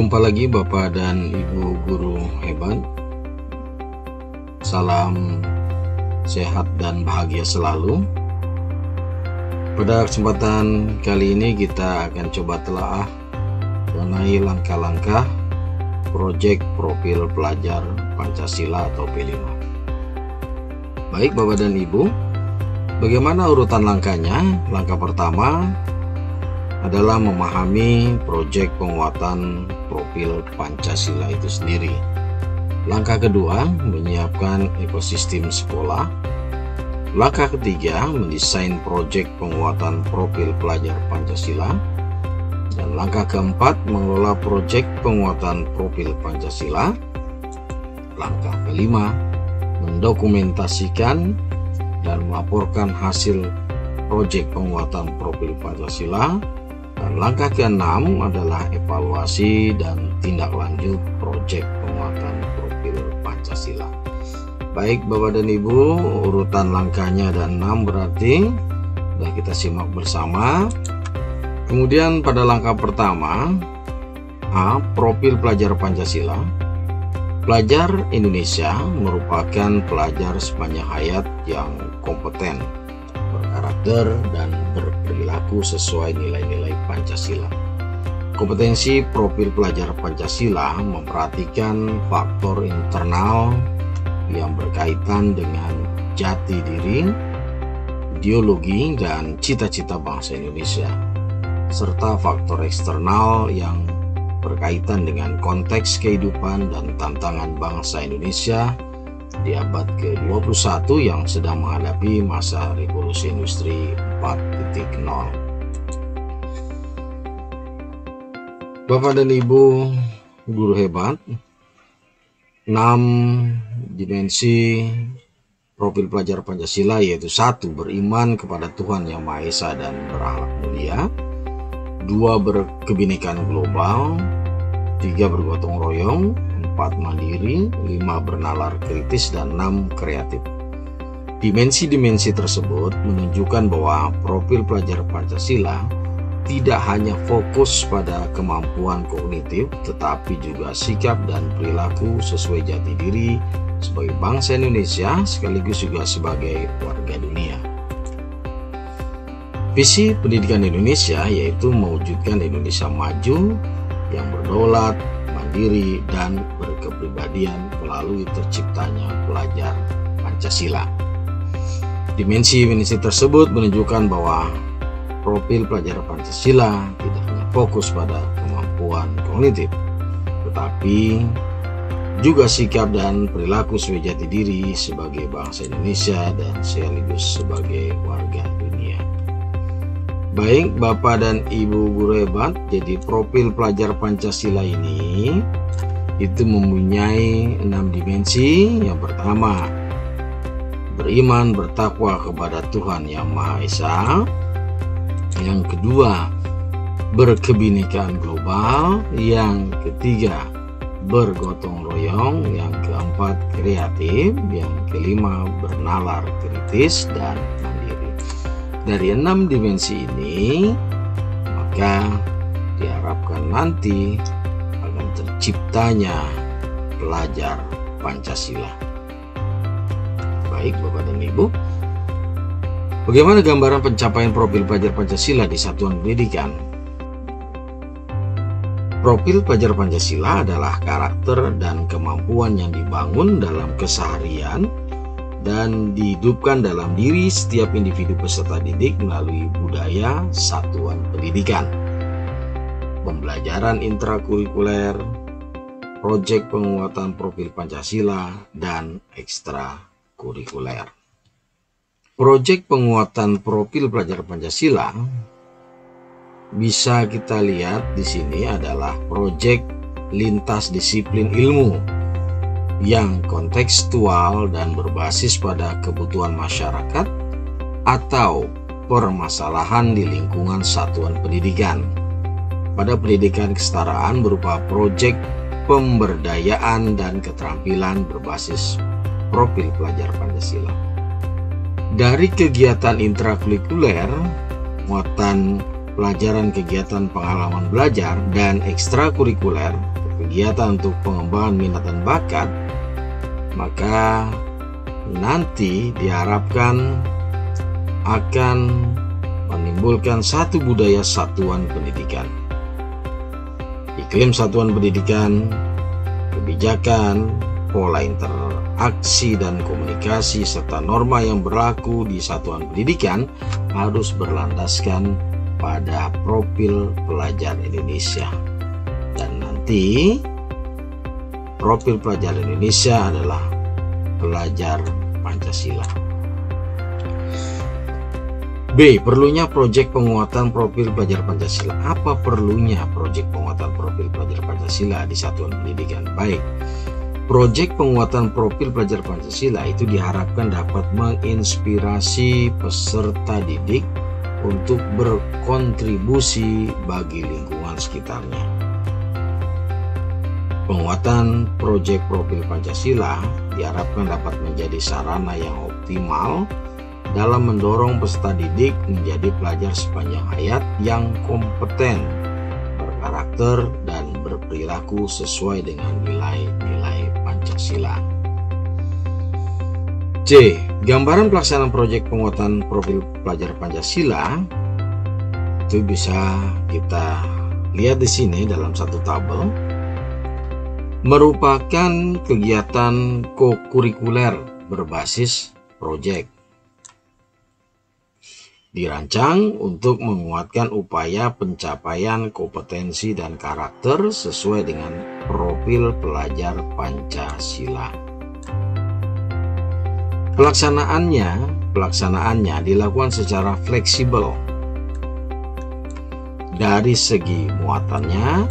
Jumpa lagi Bapak dan Ibu guru hebat. Salam sehat dan bahagia selalu. Pada kesempatan kali ini kita akan coba telaah mengenai langkah-langkah proyek profil pelajar Pancasila atau P5. Baik Bapak dan Ibu, bagaimana urutan langkahnya? Langkah pertama adalah memahami proyek penguatan profil Pancasila itu sendiri. Langkah kedua, menyiapkan ekosistem sekolah. Langkah ketiga, mendesain proyek penguatan profil pelajar Pancasila. Dan langkah keempat, mengelola proyek penguatan profil Pancasila. Langkah kelima, mendokumentasikan dan melaporkan hasil proyek penguatan profil Pancasila. Dan langkah keenam adalah evaluasi dan tindak lanjut proyek penguatan profil Pancasila. Baik Bapak dan Ibu, urutan langkahnya ada 6 berarti. Sudah kita simak bersama. Kemudian pada langkah pertama, A. Profil pelajar Pancasila. Pelajar Indonesia merupakan pelajar sepanjang hayat yang kompeten, berkarakter dan berperilaku sesuai nilai-nilai Pancasila. Kompetensi profil pelajar Pancasila memperhatikan faktor internal yang berkaitan dengan jati diri, ideologi, dan cita-cita bangsa Indonesia, serta faktor eksternal yang berkaitan dengan konteks kehidupan dan tantangan bangsa Indonesia di abad ke-21 yang sedang menghadapi masa revolusi industri 4.0. Bapak dan Ibu guru hebat, 6 dimensi profil pelajar Pancasila yaitu 1. Beriman kepada Tuhan Yang Maha Esa dan berakhlak mulia. 2. Berkebinekaan global. 3. Bergotong royong. 4. Mandiri, 5. Bernalar kritis, dan 6. Kreatif. Dimensi-dimensi tersebut menunjukkan bahwa profil pelajar Pancasila tidak hanya fokus pada kemampuan kognitif, tetapi juga sikap dan perilaku sesuai jati diri sebagai bangsa Indonesia sekaligus juga sebagai warga dunia. Visi pendidikan Indonesia yaitu mewujudkan Indonesia maju yang berdaulat, mandiri, dan berkepribadian melalui terciptanya pelajar Pancasila. Dimensi-dimensi tersebut menunjukkan bahwa profil pelajar Pancasila tidak hanya fokus pada kemampuan kognitif, tetapi juga sikap dan perilaku sesuai jati diri sebagai bangsa Indonesia dan sekaligus sebagai warga dunia. Baik Bapak dan Ibu guru hebat, jadi profil pelajar Pancasila ini itu mempunyai 6 dimensi. Yang pertama, beriman bertakwa kepada Tuhan Yang Maha Esa. Yang kedua, berkebinekaan global. Yang ketiga, bergotong royong. Yang keempat, kreatif. Yang kelima, bernalar kritis dan mandiri. Dari 6 dimensi ini, maka diharapkan nanti akan terciptanya pelajar Pancasila. Baik Bapak dan Ibu, bagaimana gambaran pencapaian profil pelajar Pancasila di satuan pendidikan? Profil pelajar Pancasila adalah karakter dan kemampuan yang dibangun dalam keseharian dan dihidupkan dalam diri setiap individu peserta didik melalui budaya satuan pendidikan, pembelajaran intrakurikuler, proyek penguatan profil Pancasila, dan ekstrakurikuler. Proyek penguatan profil pelajar Pancasila bisa kita lihat di sini adalah proyek lintas disiplin ilmu yang kontekstual dan berbasis pada kebutuhan masyarakat atau permasalahan di lingkungan satuan pendidikan. Pada pendidikan kesetaraan berupa proyek pemberdayaan dan keterampilan berbasis profil pelajar Pancasila. Dari kegiatan intrakurikuler, muatan pelajaran kegiatan pengalaman belajar, dan ekstrakurikuler kegiatan untuk pengembangan minat dan bakat, maka nanti diharapkan akan menimbulkan satu budaya satuan pendidikan. Iklim satuan pendidikan, kebijakan, pola interaksi dan komunikasi, serta norma yang berlaku di satuan pendidikan harus berlandaskan pada profil pelajar Indonesia. Dan nanti profil pelajar Indonesia adalah pelajar Pancasila. B. Perlunya proyek penguatan profil pelajar Pancasila. Apa perlunya proyek penguatan profil pelajar Pancasila di satuan pendidikan? Baik, proyek penguatan profil pelajar Pancasila itu diharapkan dapat menginspirasi peserta didik untuk berkontribusi bagi lingkungan sekitarnya. Penguatan proyek profil Pancasila diharapkan dapat menjadi sarana yang optimal dalam mendorong peserta didik menjadi pelajar sepanjang hayat yang kompeten, berkarakter, dan berperilaku sesuai dengan nilai-nilai Pancasila. C. Gambaran pelaksanaan proyek penguatan profil pelajar Pancasila itu bisa kita lihat di sini dalam satu tabel. Merupakan kegiatan kokurikuler berbasis proyek. Dirancang untuk menguatkan upaya pencapaian kompetensi dan karakter sesuai dengan profil pelajar Pancasila. Pelaksanaannya dilakukan secara fleksibel dari segi muatannya,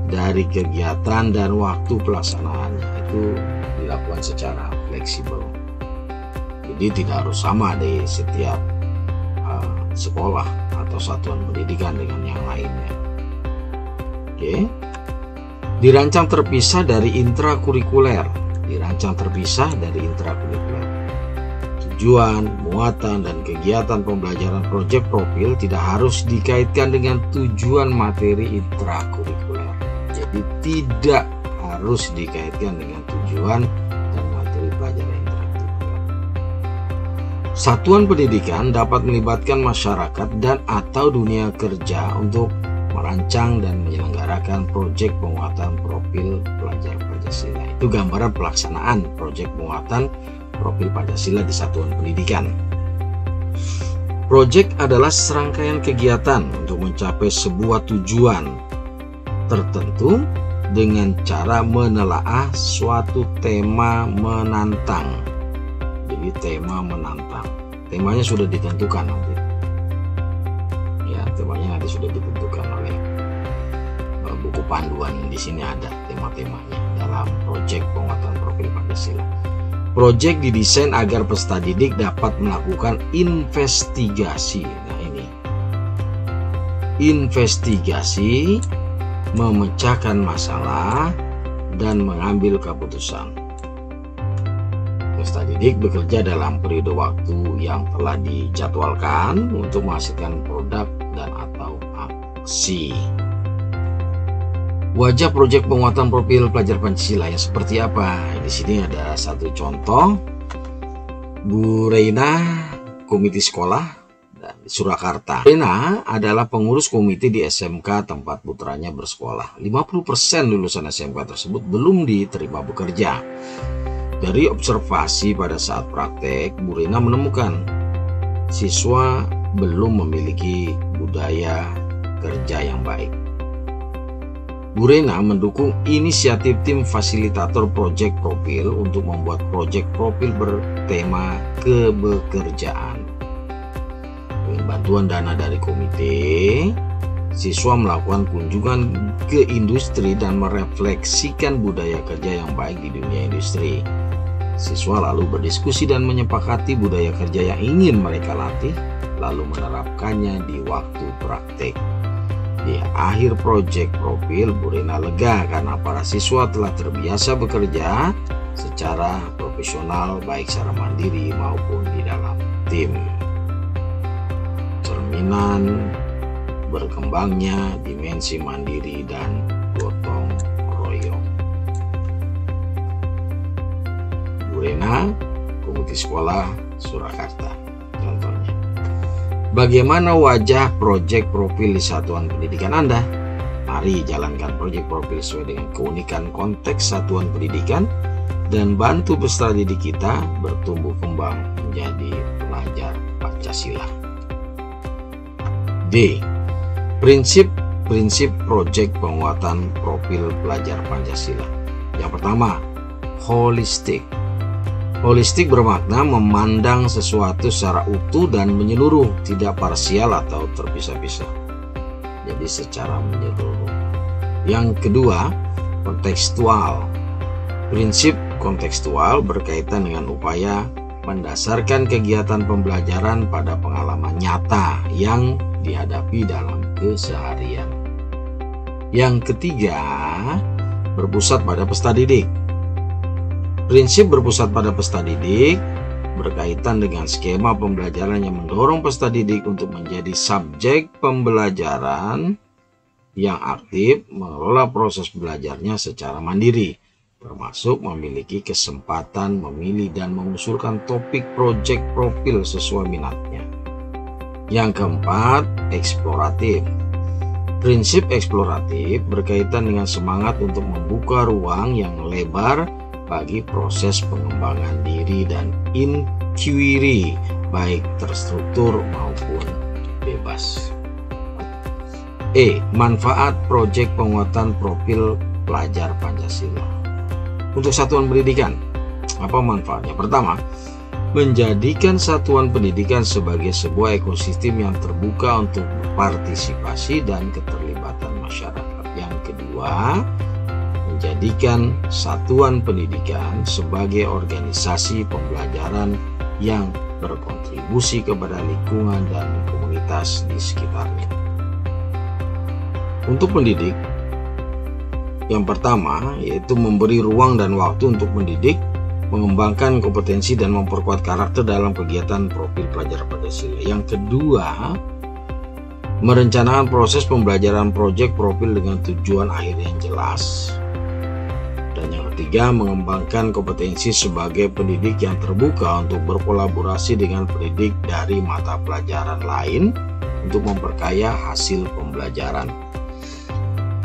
dari kegiatan dan waktu pelaksanaannya itu dilakukan secara fleksibel. Jadi tidak harus sama di setiap sekolah atau satuan pendidikan dengan yang lainnya. Oke. Dirancang terpisah dari intrakurikuler. Tujuan, muatan, dan kegiatan pembelajaran proyek profil tidak harus dikaitkan dengan tujuan materi intrakurikuler. Jadi tidak harus dikaitkan dengan tujuan dan materi pelajaran intrakurikuler. Satuan pendidikan dapat melibatkan masyarakat dan atau dunia kerja untuk merancang dan menyelenggarakan proyek penguatan profil pelajar Pancasila. Itu gambaran pelaksanaan proyek penguatan profil Pancasila di satuan pendidikan. Proyek adalah serangkaian kegiatan untuk mencapai sebuah tujuan tertentu dengan cara menelaah suatu tema menantang. Jadi tema menantang. Temanya sudah ditentukan nanti. Ya, temanya nanti sudah ditentukan oleh buku panduan. Di sini ada tema-temanya dalam proyek penguatan profil Pancasila. Proyek didesain agar peserta didik dapat melakukan investigasi. Nah, ini. Investigasi, memecahkan masalah, dan mengambil keputusan. Peserta didik bekerja dalam periode waktu yang telah dijadwalkan untuk menghasilkan produk dan atau aksi. Wajah proyek penguatan profil pelajar Pancasila yang seperti apa? Di sini ada satu contoh. Bu Reina, komite sekolah di Surakarta. Reina adalah pengurus komite di SMK tempat putranya bersekolah. 50% lulusan SMK tersebut belum diterima bekerja. Dari observasi pada saat praktek, Bu Reina menemukan siswa belum memiliki budaya kerja yang baik. Bu Reina mendukung inisiatif tim fasilitator proyek profil untuk membuat proyek profil bertema kebekerjaan. Dengan bantuan dana dari komite, siswa melakukan kunjungan ke industri dan merefleksikan budaya kerja yang baik di dunia industri. Siswa lalu berdiskusi dan menyepakati budaya kerja yang ingin mereka latih, lalu menerapkannya di waktu praktek. Di akhir proyek profil, Bu Reina lega karena para siswa telah terbiasa bekerja secara profesional baik secara mandiri maupun di dalam tim. Cerminan berkembangnya dimensi mandiri dan gotong royong. Udayana, Komite Sekolah Surakarta. Contohnya, bagaimana wajah proyek profil di satuan pendidikan Anda? Mari jalankan proyek profil sesuai dengan keunikan konteks satuan pendidikan dan bantu peserta didik kita bertumbuh kembang menjadi pelajar Pancasila. D. Prinsip proyek penguatan profil pelajar Pancasila. Yang pertama, holistik. Holistik bermakna memandang sesuatu secara utuh dan menyeluruh, tidak parsial atau terpisah-pisah. Jadi secara menyeluruh. Yang kedua, kontekstual. Prinsip kontekstual berkaitan dengan upaya mendasarkan kegiatan pembelajaran pada pengalaman nyata yang dihadapi dalam keseharian. Yang ketiga, berpusat pada peserta didik. Prinsip berpusat pada peserta didik berkaitan dengan skema pembelajaran yang mendorong peserta didik untuk menjadi subjek pembelajaran yang aktif mengelola proses belajarnya secara mandiri, termasuk memiliki kesempatan memilih dan mengusulkan topik proyek profil sesuai minatnya. Yang keempat, eksploratif. Prinsip eksploratif berkaitan dengan semangat untuk membuka ruang yang lebar bagi proses pengembangan diri dan inquiry, baik terstruktur maupun bebas. E. Manfaat proyek penguatan profil pelajar Pancasila. Untuk satuan pendidikan, apa manfaatnya? Pertama, menjadikan satuan pendidikan sebagai sebuah ekosistem yang terbuka untuk partisipasi dan keterlibatan masyarakat. Yang kedua, menjadikan satuan pendidikan sebagai organisasi pembelajaran yang berkontribusi kepada lingkungan dan komunitas di sekitarnya. Untuk pendidik, yang pertama yaitu memberi ruang dan waktu untuk mendidik, mengembangkan kompetensi dan memperkuat karakter dalam kegiatan profil pelajar Pancasila. Yang kedua, merencanakan proses pembelajaran proyek profil dengan tujuan akhir yang jelas. Dan yang ketiga, mengembangkan kompetensi sebagai pendidik yang terbuka untuk berkolaborasi dengan pendidik dari mata pelajaran lain untuk memperkaya hasil pembelajaran.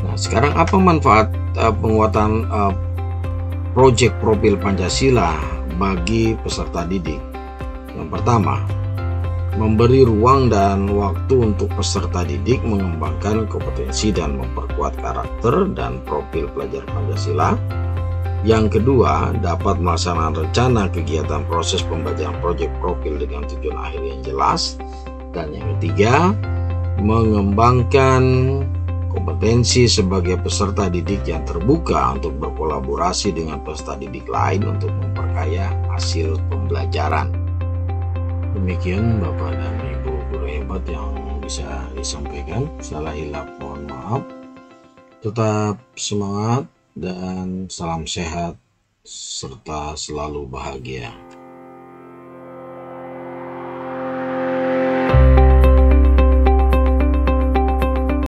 Nah, sekarang apa manfaat penguatan proyek profil Pancasila bagi peserta didik? Yang pertama, memberi ruang dan waktu untuk peserta didik mengembangkan kompetensi dan memperkuat karakter dan profil pelajar Pancasila. Yang kedua, dapat melaksanakan rencana kegiatan proses pembelajaran proyek profil dengan tujuan akhir yang jelas. Dan yang ketiga, mengembangkan kompetensi sebagai peserta didik yang terbuka untuk berkolaborasi dengan peserta didik lain untuk memperkaya hasil pembelajaran. Demikian Bapak dan Ibu guru hebat yang bisa disampaikan. Salah hilap mohon maaf. Tetap semangat dan salam sehat serta selalu bahagia.